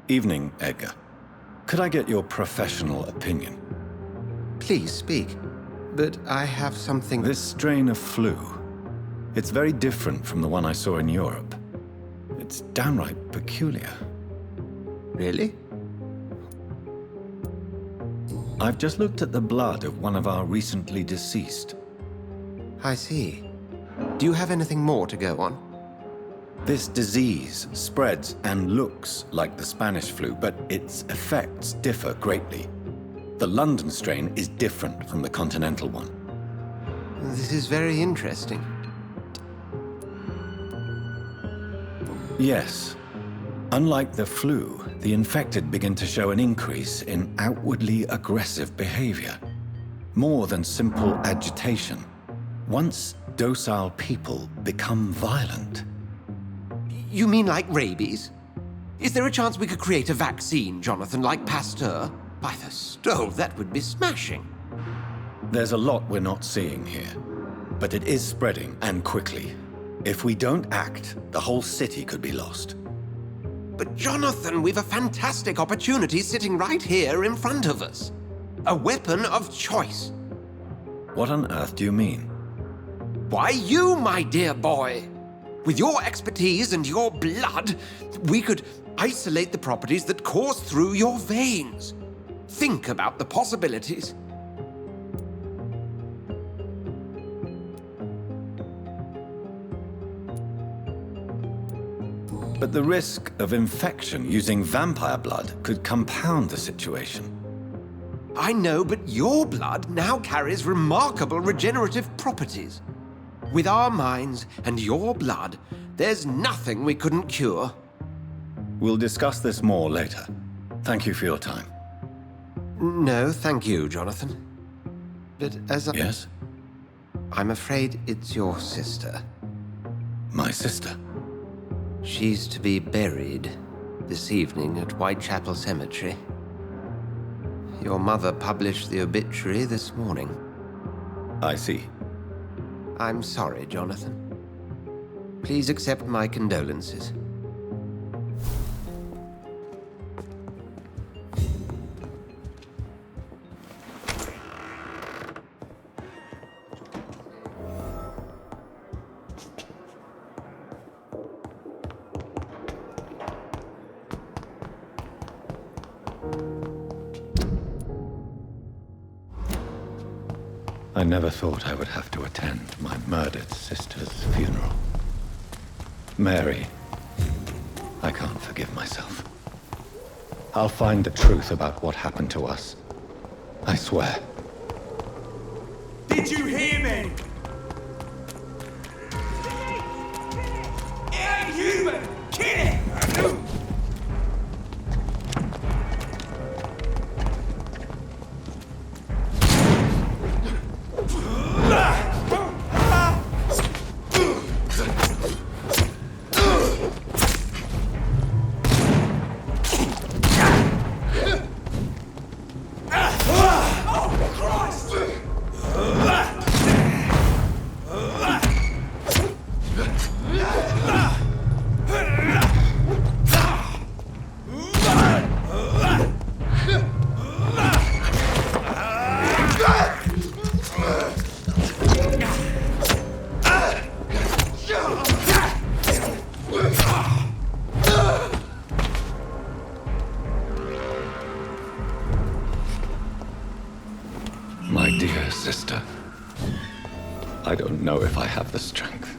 Evening, Edgar. Could I get your professional opinion? Please speak, but I have something... This strain of flu, it's very different from the one I saw in Europe. It's downright peculiar. Really? I've just looked at the blood of one of our recently deceased. I see. Do you have anything more to go on? This disease spreads and looks like the Spanish flu, but its effects differ greatly. The London strain is different from the continental one. This is very interesting. Yes. Unlike the flu, the infected begin to show an increase in outwardly aggressive behavior. More than simple agitation. Once docile people become violent. You mean like rabies? Is there a chance we could create a vaccine, Jonathan, like Pasteur? By the stove, that would be smashing. There's a lot we're not seeing here, but it is spreading, and quickly. If we don't act, the whole city could be lost. But Jonathan, we've a fantastic opportunity sitting right here in front of us. A weapon of choice. What on earth do you mean? Why, you, my dear boy. With your expertise and your blood, we could isolate the properties that course through your veins. Think about the possibilities. But the risk of infection using vampire blood could compound the situation. I know, but your blood now carries remarkable regenerative properties. With our minds and your blood, there's nothing we couldn't cure. We'll discuss this more later. Thank you for your time. No, thank you, Jonathan. But as Yes? I'm afraid it's your sister. My sister? She's to be buried this evening at Whitechapel Cemetery. Your mother published the obituary this morning. I see. I'm sorry, Jonathan. Please accept my condolences. I never thought I would have to attend my murdered sister's funeral. Mary, I can't forgive myself. I'll find the truth about what happened to us. I swear. Did you hear me? It ain't human! Kill it! My dear sister, I don't know if I have the strength.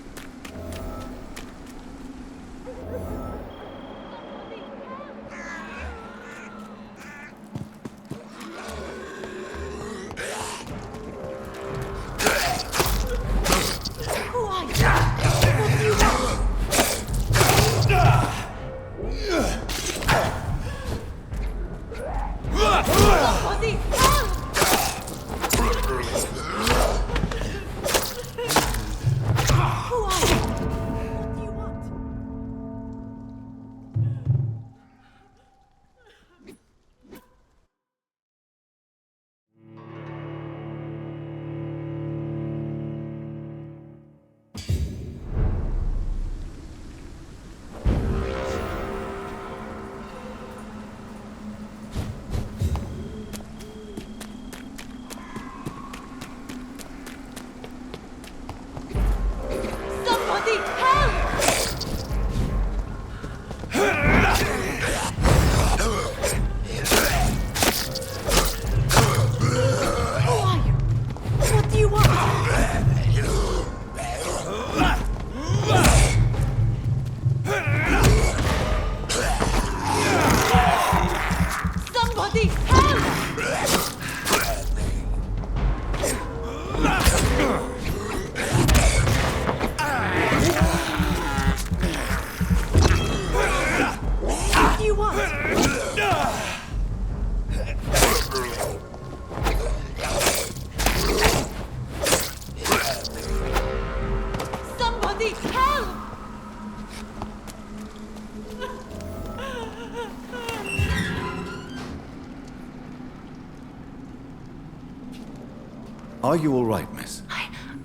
Are you all right, miss?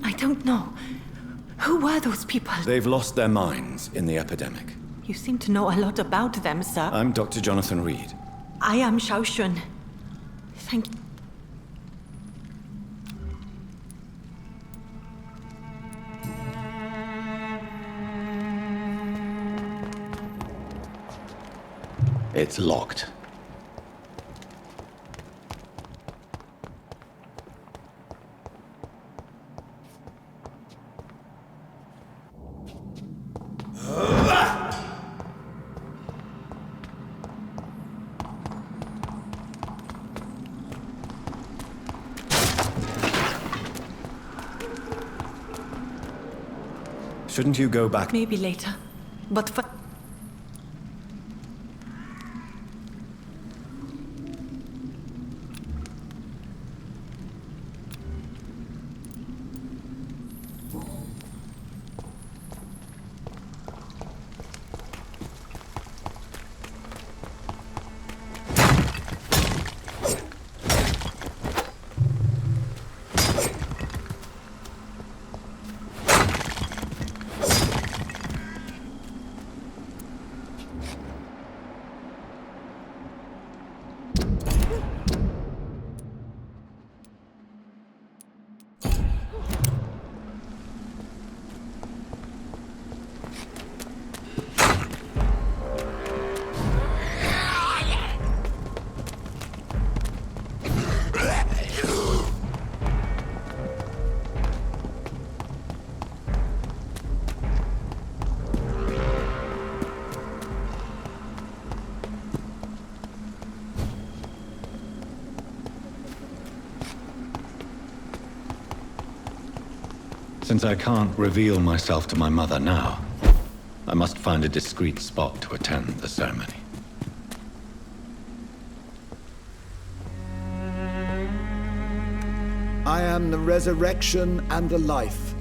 I don't know. Who were those people? They've lost their minds in the epidemic. You seem to know a lot about them, sir. I'm Dr. Jonathan Reed. I am Xiaoxun. Thank you. It's locked. Shouldn't you go back? Maybe later. But for... Since I can't reveal myself to my mother now, I must find a discreet spot to attend the ceremony. I am the resurrection and the life.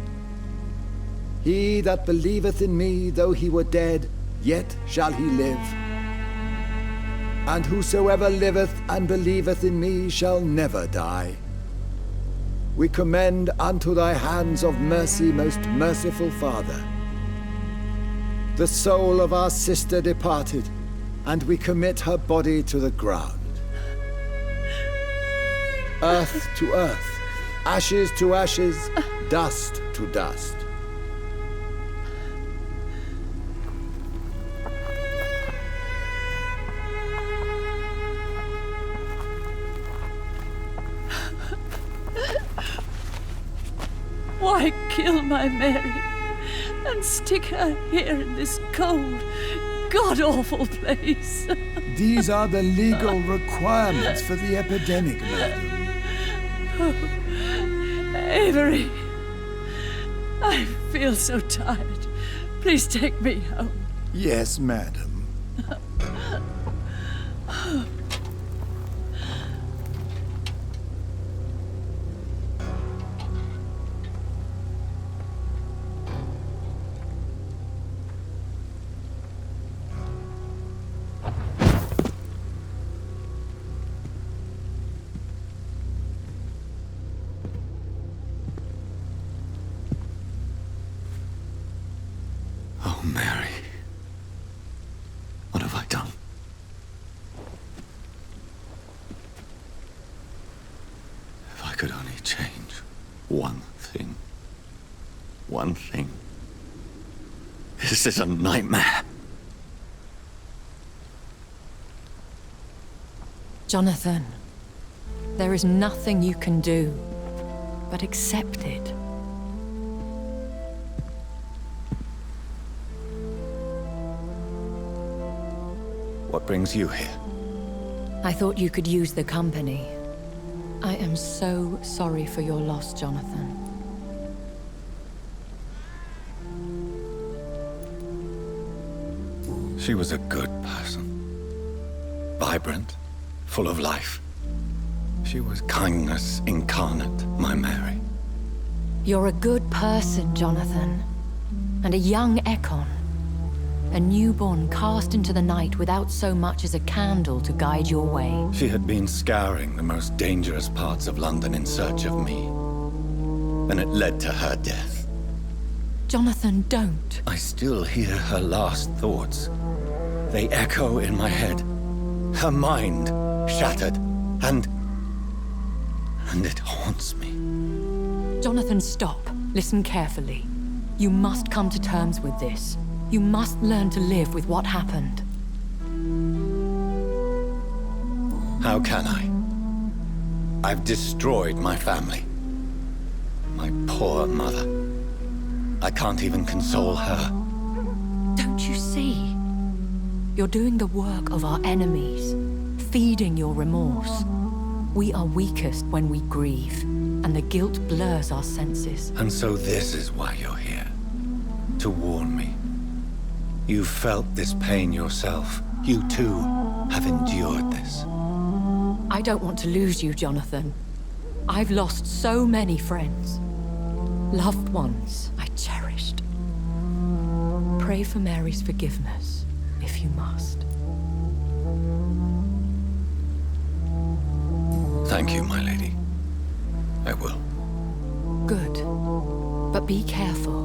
He that believeth in me, though he were dead, yet shall he live. And whosoever liveth and believeth in me shall never die. We commend unto thy hands of mercy, most merciful Father, the soul of our sister departed, and we commit her body to the ground. Earth to earth, ashes to ashes, dust to dust. Why kill my Mary and stick her here in this cold, god-awful place? These are the legal requirements for the epidemic, madam. Oh, Avery, I feel so tired. Please take me home. Yes, madam. Oh, Mary. What have I done? If I could only change one thing. One thing. This is a nightmare. Jonathan, there is nothing you can do but accept it. What brings you here? I thought you could use the company. I am so sorry for your loss, Jonathan. She was a good person. Vibrant, full of life. She was kindness incarnate, my Mary. You're a good person, Jonathan. And a young Ekon. A newborn cast into the night without so much as a candle to guide your way. She had been scouring the most dangerous parts of London in search of me. and it led to her death. Jonathan, don't. I still hear her last thoughts. They echo in my head. Her mind shattered, and it haunts me. Jonathan, stop. Listen carefully. You must come to terms with this. You must learn to live with what happened. How can I? I've destroyed my family. My poor mother. I can't even console her. Don't you see? You're doing the work of our enemies, feeding your remorse. We are weakest when we grieve, and the guilt blurs our senses. And so this is why you're here. To warn me. You felt this pain yourself. You too have endured this. I don't want to lose you, Jonathan. I've lost so many friends. Loved ones I cherished. Pray for Mary's forgiveness, if you must. Thank you, my lady. I will. Good. But be careful.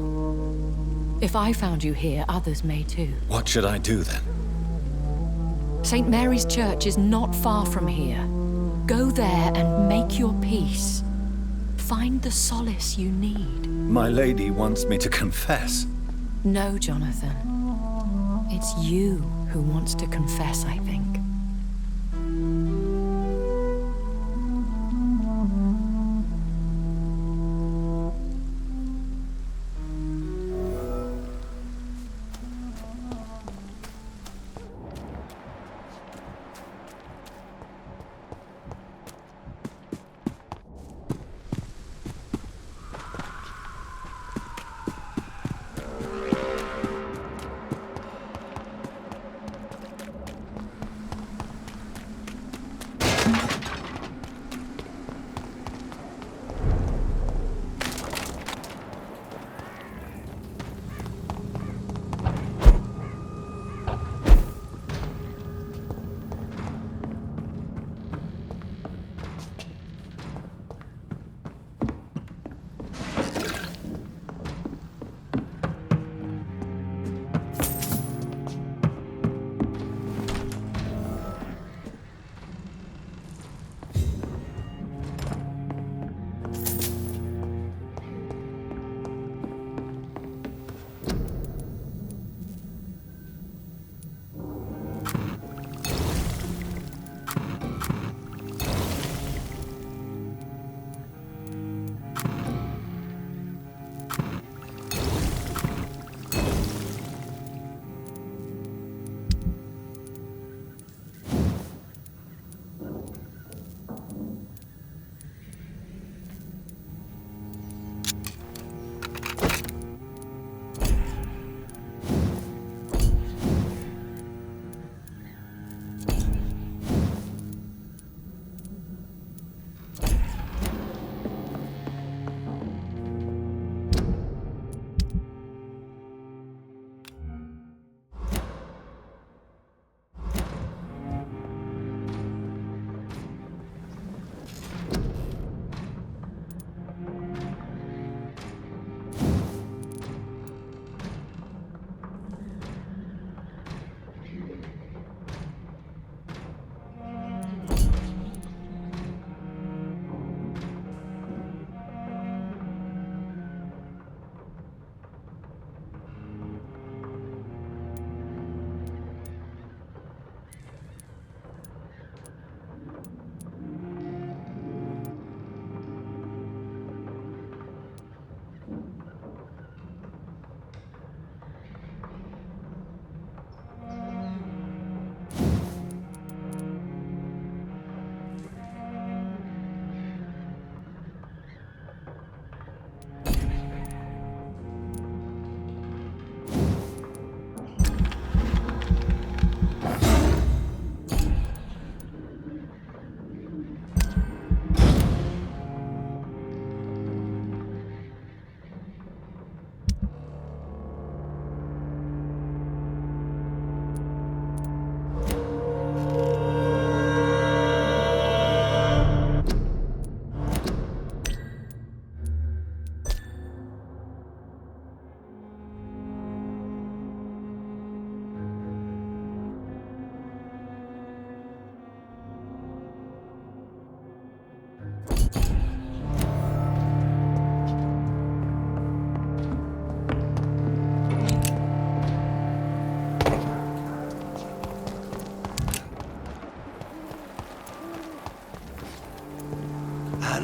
If I found you here, others may too. What should I do then? St. Mary's Church is not far from here. Go there and make your peace. Find the solace you need. My lady wants me to confess. No, Jonathan. It's you who wants to confess, I think.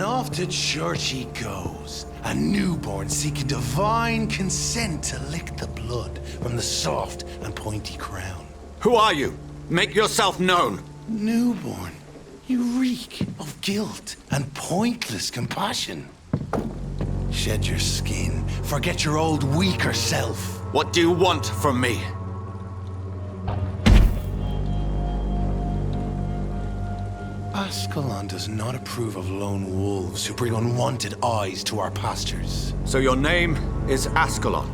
off to church he goes, a newborn seeking divine consent to lick the blood from the soft and pointy crown. Who are you? Make yourself known. Newborn, you reek of guilt and pointless compassion. Shed your skin, forget your old weaker self. What do you want from me? Ascalon does not approve of lone wolves who bring unwanted eyes to our pastures. So your name is Ascalon?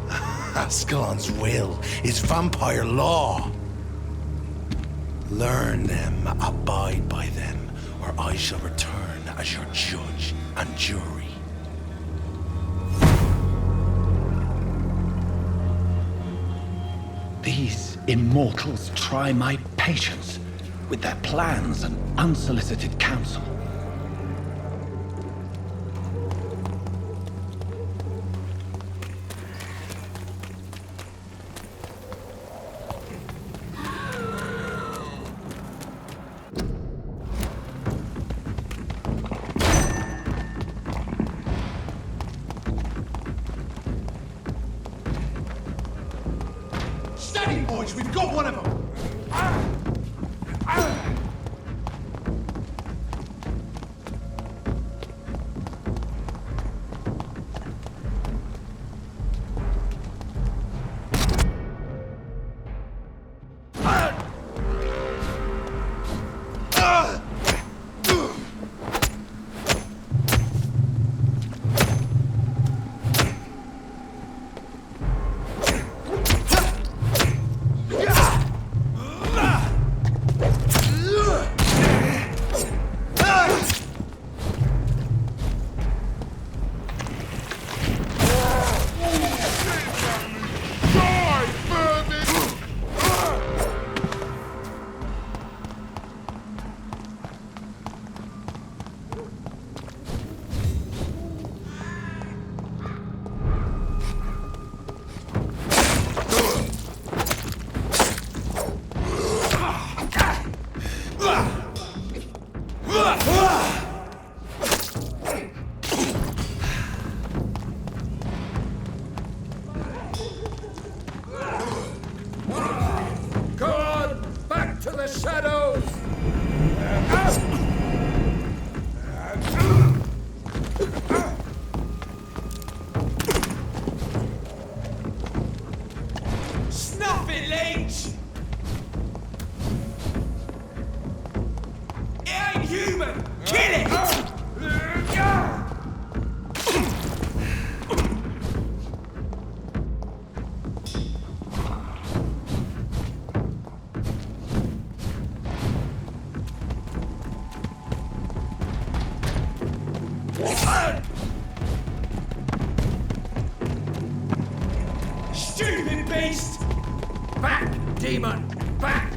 Ascalon's will is vampire law. Learn them, abide by them, or I shall return as your judge and jury. These immortals try my patience with their plans and unsolicited counsel. Steady, boys, we've got one of them! Stupid beast! Back, demon! Back!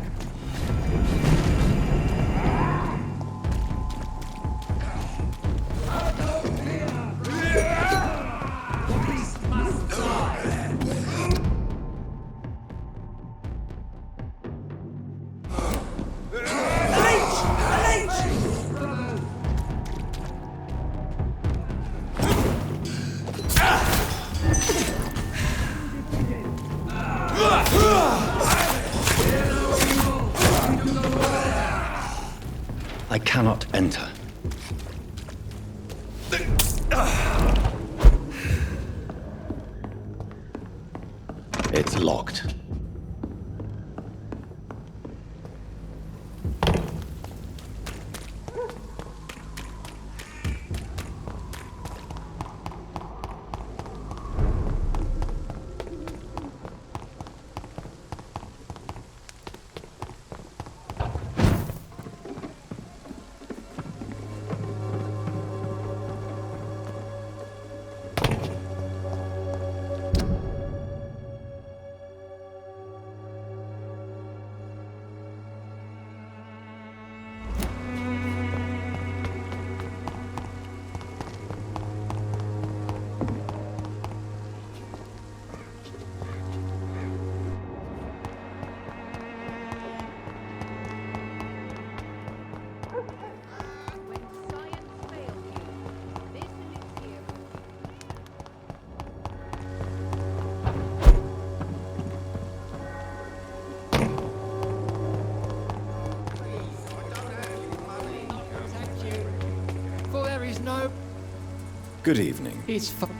I cannot enter. It's locked. no... Good evening. It's fine.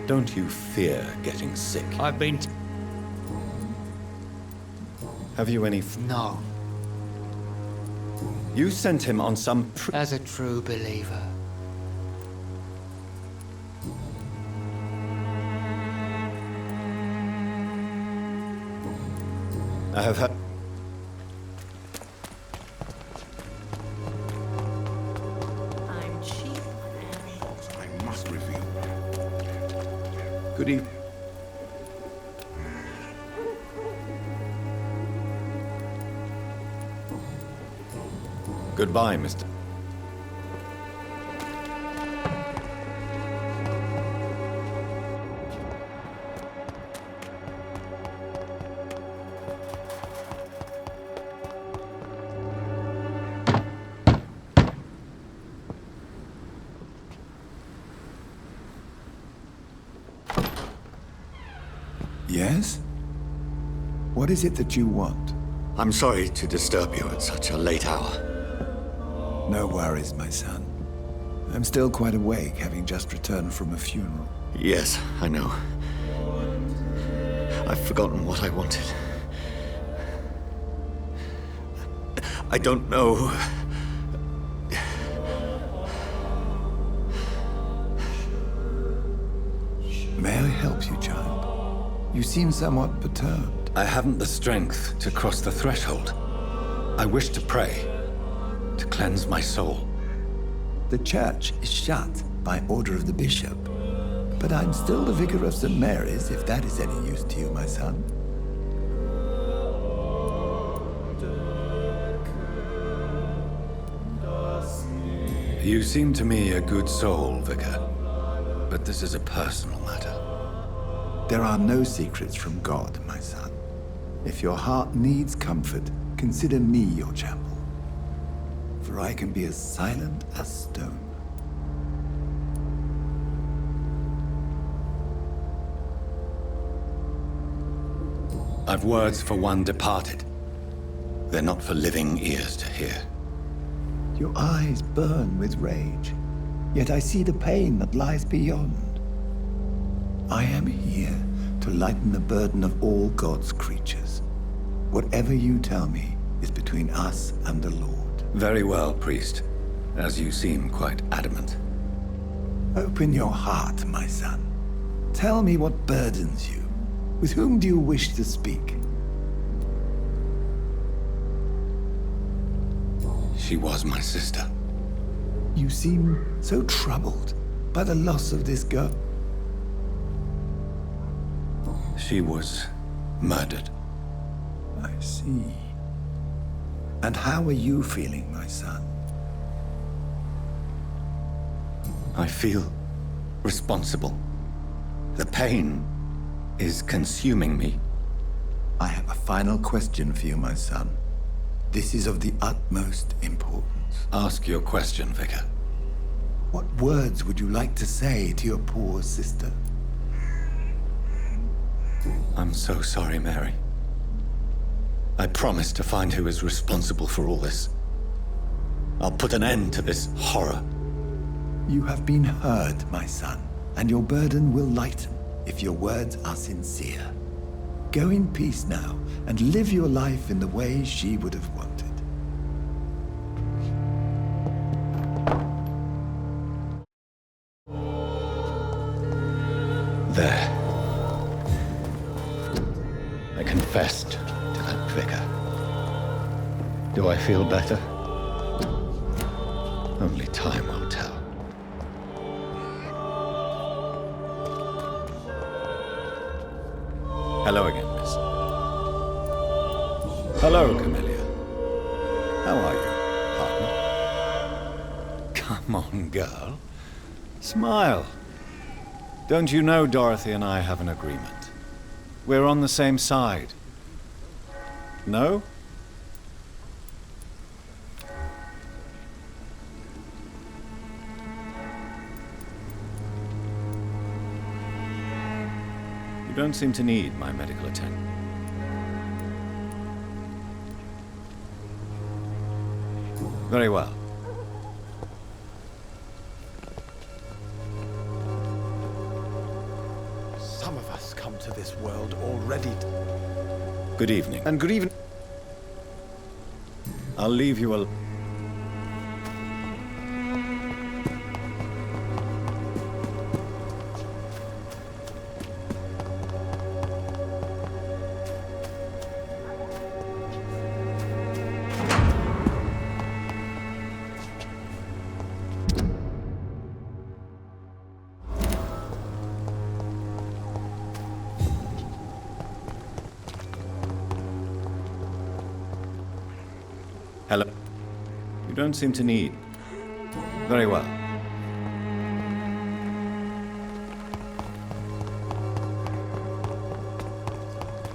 Don't you fear getting sick? I've been... Have you any... No. You sent him on some... As a true believer. I have heard... I'm cheap. I must reveal. Good evening. Goodbye, Mr. Yes? What is it that you want? I'm sorry to disturb you at such a late hour. No worries, my son. I'm still quite awake, having just returned from a funeral. Yes, I know. I've forgotten what I wanted. I don't know. May I help you, child? You seem somewhat perturbed. I haven't the strength to cross the threshold. I wish to pray, to cleanse my soul. The church is shut by order of the bishop. But I'm still the vicar of St. Mary's, if that is any use to you, my son. You seem to me a good soul, Vicar. But this is a personal matter. There are no secrets from God, my son. If your heart needs comfort, consider me your chapel. For I can be as silent as stone. I've words for one departed. They're not for living ears to hear. Your eyes burn with rage, yet I see the pain that lies beyond. I am here to lighten the burden of all God's creatures. Whatever you tell me is between us and the Lord. Very well, priest, as you seem quite adamant. Open your heart, my son. Tell me what burdens you. With whom do you wish to speak? She was my sister. You seem so troubled by the loss of this girl. She was murdered. I see. And how are you feeling, my son? I feel responsible. The pain is consuming me. I have a final question for you, my son. This is of the utmost importance. Ask your question, Vicar. What words would you like to say to your poor sister? I'm so sorry, Mary. I promise to find who is responsible for all this. I'll put an end to this horror. You have been heard, my son, and your burden will lighten if your words are sincere. Go in peace now, and live your life in the way she would have wanted. There. I confessed to that vicar. Do I feel better? Only time will tell. Hello again, miss. Hello, Camellia. How are you, partner? Come on, girl. Smile. Don't you know Dorothy and I have an agreement? We're on the same side. No? You don't seem to need my medical attention. Very well. Some of us come to this world already. Good evening. And good evening. I'll leave you alone. Hello. You don't seem to need. Very well.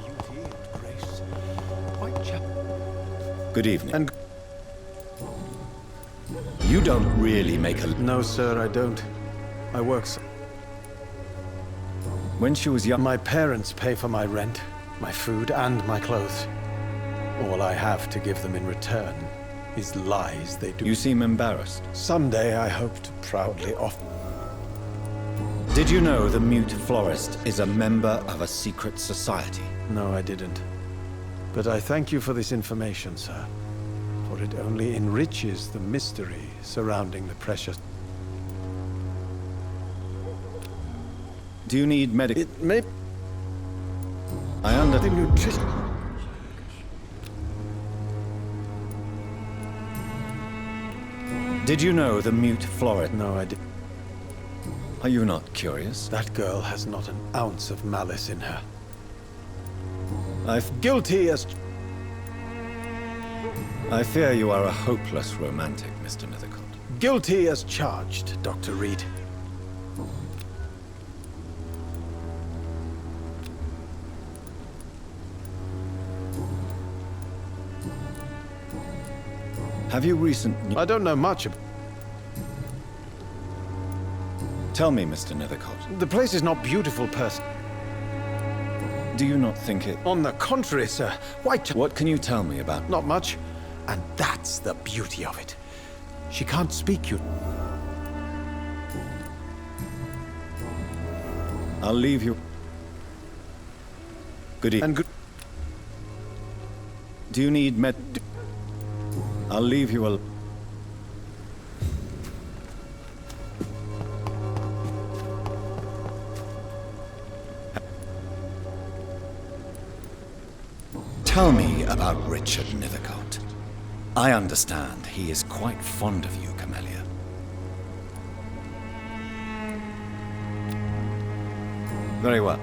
Beauty and grace. Whitechapel. Good evening. And you don't really make a... no, sir, I don't. I work. When she was young... My parents pay for my rent, my food, and my clothes. All I have to give them in return is lies they do. You seem embarrassed. Someday I hope to proudly offer. Did you know the Mute Florist is a member of a secret society? No, I didn't. But I thank you for this information, sir. For it only enriches the mystery surrounding the precious... Do you need medical... It may... I under... The nutrition... Did you know the Mute Florist... No, I didn't. Are you not curious? That girl has not an ounce of malice in her. Guilty as... I fear you are a hopeless romantic, Mr. Nethercott. Guilty as charged, Dr. Reed. Have you recently... I don't know much about... Tell me, Mr. Nethercott. The place is not beautiful, person. Do you not think it... On the contrary, sir. What can you tell me about... Not much. And that's the beauty of it. She can't speak you. I'll leave you... Good evening. And good... Do you need med... I'll leave you alone. Tell me about Richard Nethercott. I understand he is quite fond of you, Camellia. Very well.